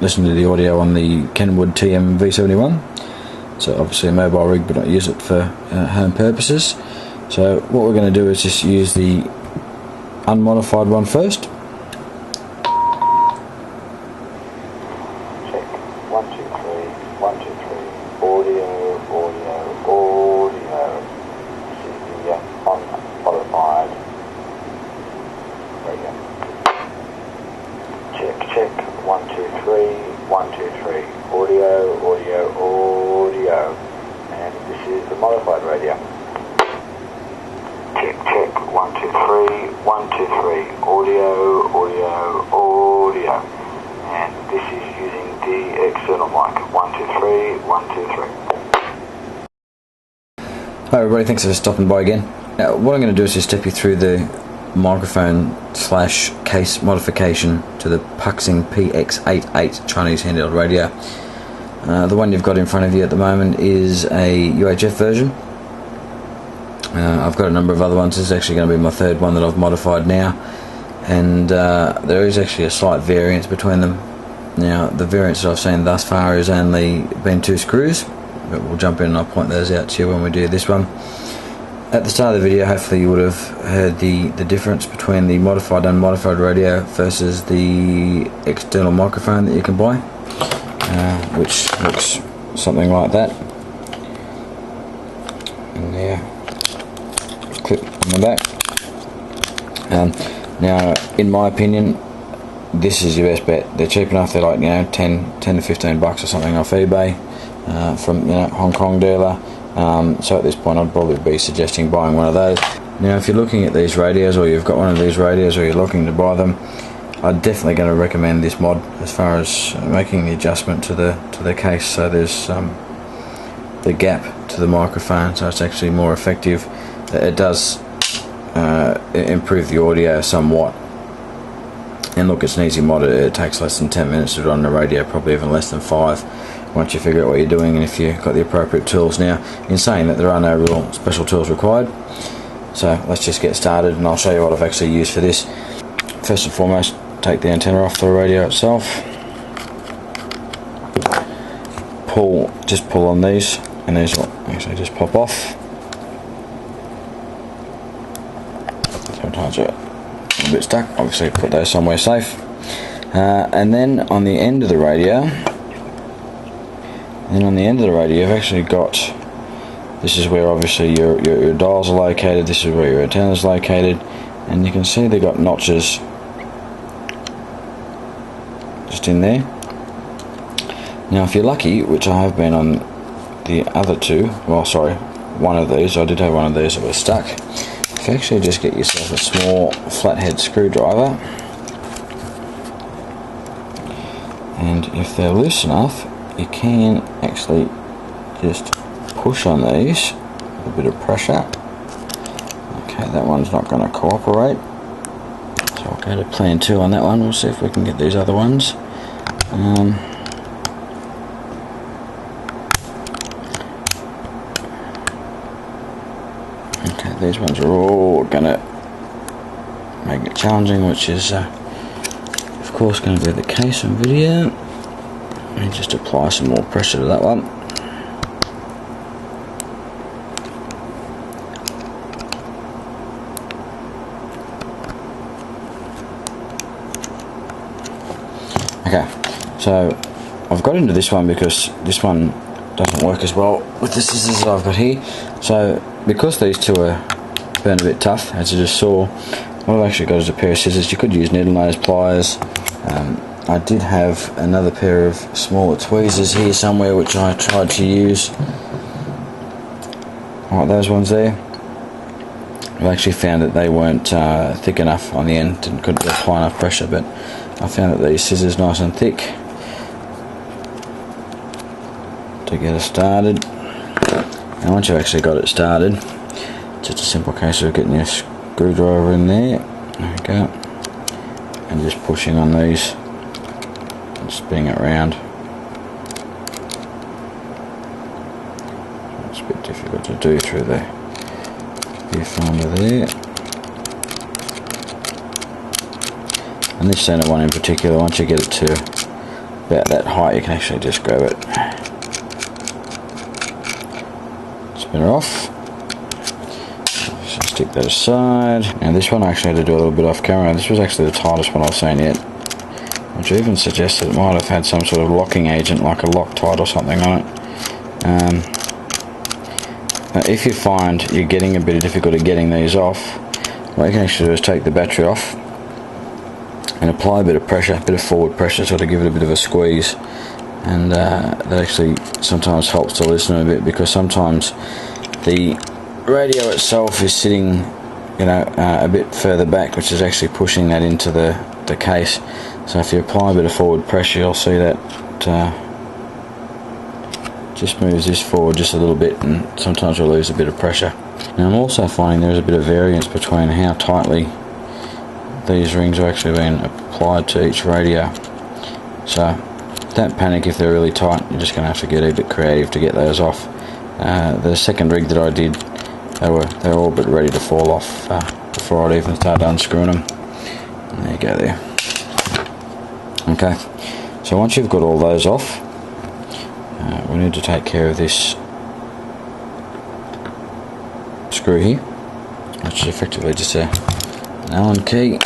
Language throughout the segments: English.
listen to the audio on the Kenwood TM V71. So obviously a mobile rig, but not use it for home purposes. So what we're going to do is just use the unmodified one first. Check. 1, 2, 3. 1, 2, 3. Audio, audio, audio. This is the unmodified radio. Check, check. 1, 2, 3. 1, 2, 3. Audio, audio, audio. And this is the modified radio. Check, check. 1, 2, 3. 1, 2, 3. Audio, audio, audio. And this is using the external mic. 1, 2, 3. 1, 2, 3. Hi everybody, thanks for stopping by again. Now, what I'm going to do is just step you through the microphone / case modification to the puxing px888 Chinese handheld radio. The one you've got in front of you at the moment is a UHF version. I've got a number of other ones. This is actually going to be my third one that I've modified now, and there is actually a slight variance between them. Now the variance that I've seen thus far has only been 2 screws, but we'll jump in and I'll point those out to you when we do this one. At the start of the video, hopefully you would have heard the difference between the modified and unmodified radio versus the external microphone that you can buy, which looks something like that. And there, clip on the back. Now, in my opinion, this is your best bet. They're cheap enough. They're like 10 to 15 bucks or something off eBay from Hong Kong dealer. So at this point I'd probably be suggesting buying one of those. Now if you're looking at these radios, or you've got one of these radios, or you're looking to buy them, I'm definitely going to recommend this mod as far as making the adjustment to the case, so there's the gap to the microphone, so it's actually more effective. It does improve the audio somewhat. And look, it's an easy mod. It takes less than 10 minutes to run the radio, probably even less than 5. Once you figure out what you're doing and if you've got the appropriate tools. Now, in saying that, there are no real special tools required, so let's just get started and I'll show you what I've actually used for this. First and foremost, take the antenna off the radio itself, just pull on these, and these will actually just pop off. Sometimes they're a bit stuck, obviously put those somewhere safe. And then on the end of the radio, you've actually got, this is where obviously your dials are located, this is where your antenna is located, and you can see they've got notches just in there. Now if you're lucky, which I have been on the other two, well sorry, one of these, I did have one of these that was stuck. If you actually just get yourself a small flathead screwdriver, and if they're loose enough, you can actually just push on these with a bit of pressure. Okay, that one's not going to cooperate, so I'll go to plan 2 on that one. We'll see if we can get these other ones. Okay, these ones are all going to make it challenging, which is of course going to be the case on video. And just apply some more pressure to that one. Okay, so I've got into this one because this one doesn't work as well with the scissors that I've got here. So because these two are burn a bit tough, as you just saw, what I've actually got is a pair of scissors. You could use needle nose pliers. I did have another pair of smaller tweezers here somewhere, which I tried to use, like those ones there. I've actually found that they weren't thick enough on the end and couldn't apply enough pressure, but I found that these scissors nice and thick to get us started. And once you've actually got it started, it's just a simple case of getting your screwdriver in there, there we go, and just pushing on these and spinning it around. It's a bit difficult to do through the viewfinder there. And this center one in particular, once you get it to about that height, you can actually just grab it. Spin it off. Just stick that aside. Now this one I actually had to do a little bit off camera. This was actually the tightest one I've seen yet, which even suggested it might have had some sort of locking agent, like a Loctite or something on it. If you find you're getting a bit of difficulty getting these off, what you can actually do is take the battery off and apply a bit of pressure, a bit of forward pressure, sort of give it a bit of a squeeze, and that actually sometimes helps to loosen it a bit, because sometimes the radio itself is sitting, you know, a bit further back, which is actually pushing that into the case. So if you apply a bit of forward pressure, you'll see that just moves this forward just a little bit, and sometimes we'll lose a bit of pressure. Now I'm also finding there's a bit of variance between how tightly these rings are actually being applied to each radio. So don't panic if they're really tight, you're just going to have to get a bit creative to get those off. The second rig that I did, they were all but ready to fall off before I'd even started unscrewing them. And there you go there. Okay, so once you've got all those off, we need to take care of this screw here, which is effectively just an Allen key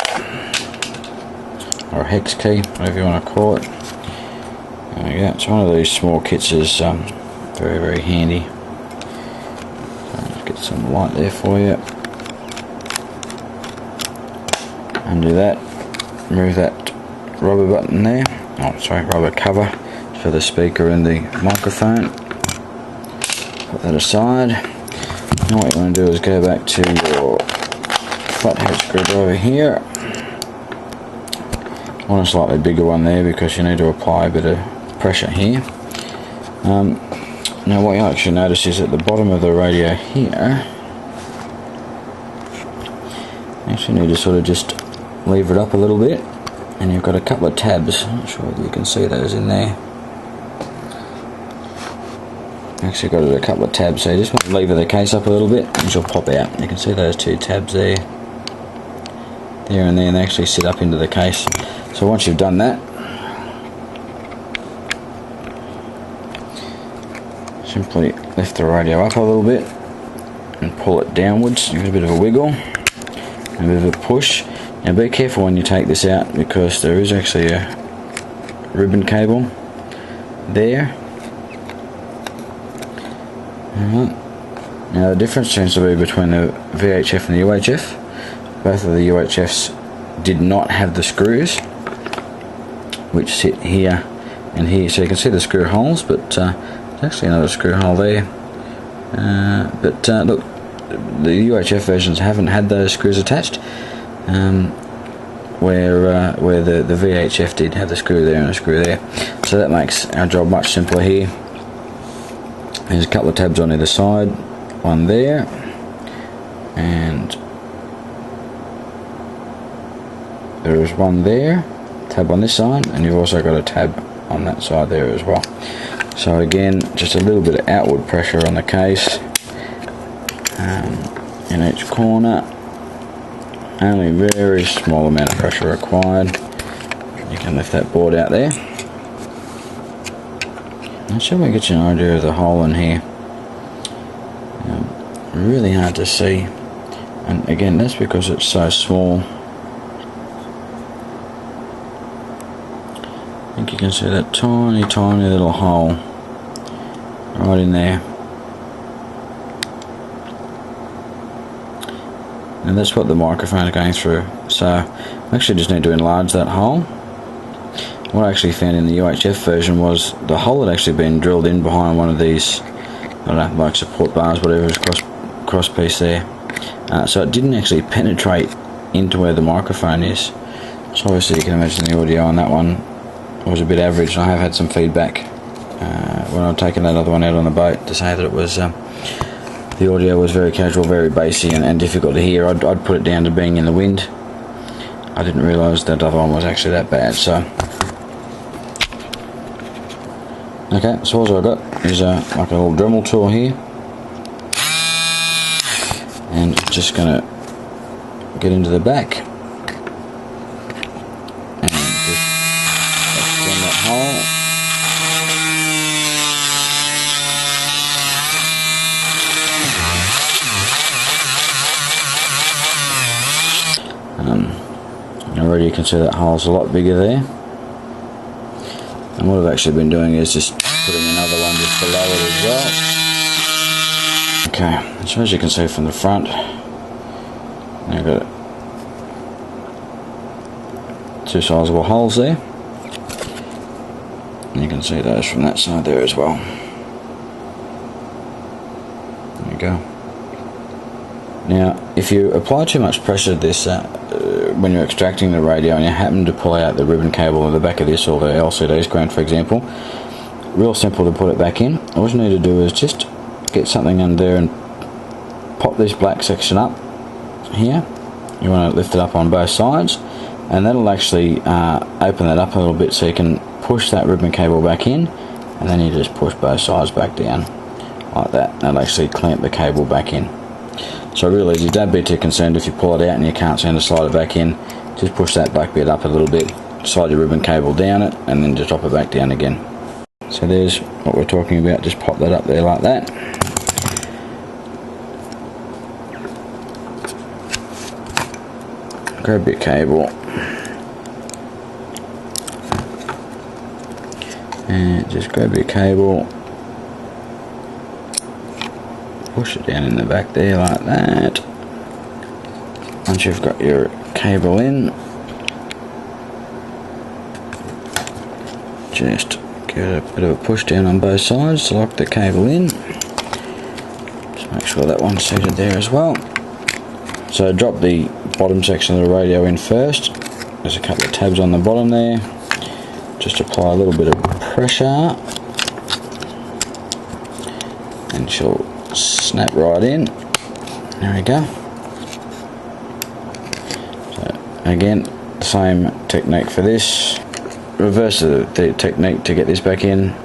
or a hex key, whatever you want to call it. There we go. It's one of these small kits is very, very handy. Let's get some light there for you. Undo that, remove that rubber button there, rubber cover for the speaker and the microphone. Put that aside. Now what you want to do is go back to your flathead screwdriver here. I want a slightly bigger one there because you need to apply a bit of pressure here. Now what you actually notice is at the bottom of the radio here, you actually need to sort of just lever it up a little bit, and you've got a couple of tabs. I'm not sure whether you can see those in there. Actually got a couple of tabs, so you just want to lever the case up a little bit and she'll pop out. You can see those two tabs there and there, and they actually sit up into the case. So once you've done that, simply lift the radio up a little bit and pull it downwards. Give it a bit of a wiggle and a bit of a push. Now be careful when you take this out, because there is actually a ribbon cable there. Now the difference seems to be between the VHF and the UHF. Both of the UHFs did not have the screws, which sit here and here. So you can see the screw holes, but there's actually another screw hole there. Look, the UHF versions haven't had those screws attached, where the VHF did have the screw there and a screw there. So that makes our job much simpler here. There's a couple of tabs on either side, one there, and there is one there, tab on this side, and you've also got a tab on that side there as well. So again, just a little bit of outward pressure on the case in each corner, only very small amount of pressure required. You can lift that board out there. That should get you an idea of the hole in here. Really hard to see, and again that's because it's so small. I think you can see that tiny little hole right in there, and that's what the microphone is going through. So I actually just need to enlarge that hole. What I actually found in the UHF version was the hole had actually been drilled in behind one of these, I don't know, like support bars, whatever, is cross piece there. So it didn't actually penetrate into where the microphone is. So obviously you can imagine the audio on that one was a bit average, and I have had some feedback when I've taken that other one out on the boat to say that it was the audio was very casual, very bassy, and difficult to hear. I'd put it down to being in the wind. I didn't realise that other one was actually that bad. So okay, so all I've got is like a little Dremel tool here, and just going to get into the back and just extend that hole. Already you can see that hole's a lot bigger there. And what I've actually been doing is just putting another one just below it as well. Okay, so as you can see from the front, I've got two sizable holes there. And you can see those from that side there as well. There you go. Now, if you apply too much pressure to this when you're extracting the radio and you happen to pull out the ribbon cable in the back of this, or the LCD screen for example, real simple to put it back in. All you need to do is just get something under there and pop this black section up here. You want to lift it up on both sides, and that'll actually open that up a little bit so you can push that ribbon cable back in, and then you just push both sides back down like that. That'll actually clamp the cable back in. So really easy. Don't be too concerned if you pull it out and you can't seem to slide it back in. Just push that black bit up a little bit, slide your ribbon cable down it, and then just drop it back down again. So there's what we're talking about. Just pop that up there like that. Grab your cable and just grab your cable, push it down in the back there like that. Once you've got your cable in, just give it a bit of a push down on both sides to lock the cable in. Just make sure that one's seated there as well. So drop the bottom section of the radio in first. There's a couple of tabs on the bottom there. Just apply a little bit of pressure and she'll snap right in. There we go. So again, same technique for this. Reverse the technique to get this back in.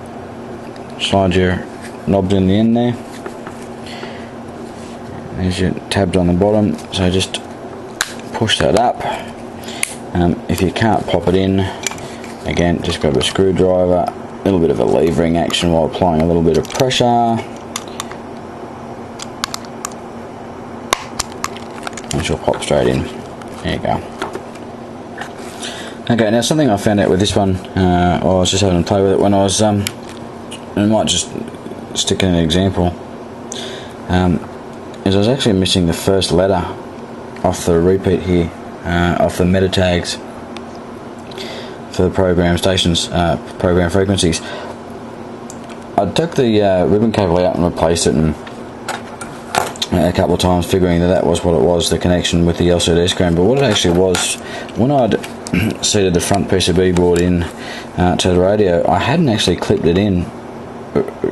Slide your knobs in the end there. There's your tabs on the bottom, so just push that up. If you can't pop it in, again, just grab a screwdriver, a little bit of a levering action while applying a little bit of pressure. And she'll pop straight in. There you go. Okay, now something I found out with this one, I was just having to play with it when I was, I might just stick in an example, is I was actually missing the first letter off the repeat here, off the meta tags for the program stations, program frequencies. I took the ribbon cable out and replaced it, and a couple of times figuring that was what it was, the connection with the LCD screen. But what it actually was, when I'd seated the front PCB board in to the radio, I hadn't actually clipped it in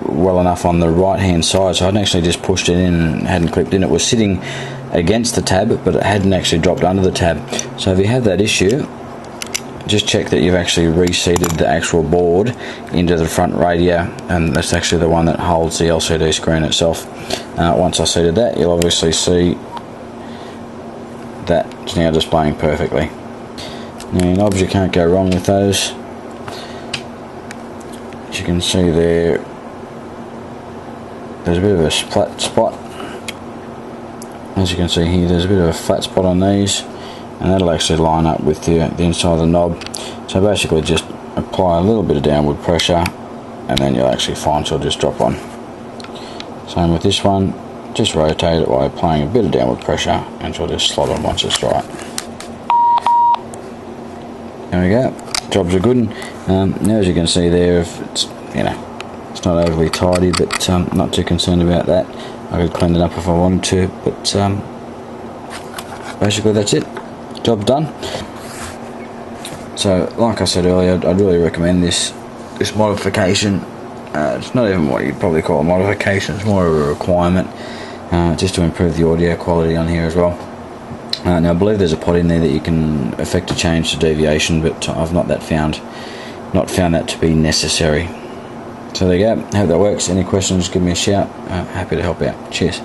well enough on the right hand side, so I hadn't actually just pushed it in and hadn't clipped in. It was sitting against the tab, but it hadn't actually dropped under the tab. So if you have that issue, just check that you've actually reseated the actual board into the front radio, and that's actually the one that holds the LCD screen itself. Once I seated that, you'll obviously see that it's now displaying perfectly. Now your knobs, you can't go wrong with those. As you can see there, there's a bit of a flat spot. As you can see here, there's a bit of a flat spot on these, and that'll actually line up with the inside of the knob. So basically just apply a little bit of downward pressure, and then you'll actually find she'll just drop on. Same with this one, just rotate it while applying a bit of downward pressure, and she'll just slot on once it's right. There we go, jobs are good. Now as you can see there, if it's, it's not overly tidy, but not too concerned about that. I could clean it up if I wanted to, but basically that's it. Job done. So like I said earlier, I'd really recommend this modification. It's not even what you'd probably call a modification, it's more of a requirement, just to improve the audio quality on here as well. Now I believe there's a pot in there that you can effect a change to deviation, but I've not found that to be necessary. So there you go, hope that works. Any questions, give me a shout. Happy to help out. Cheers.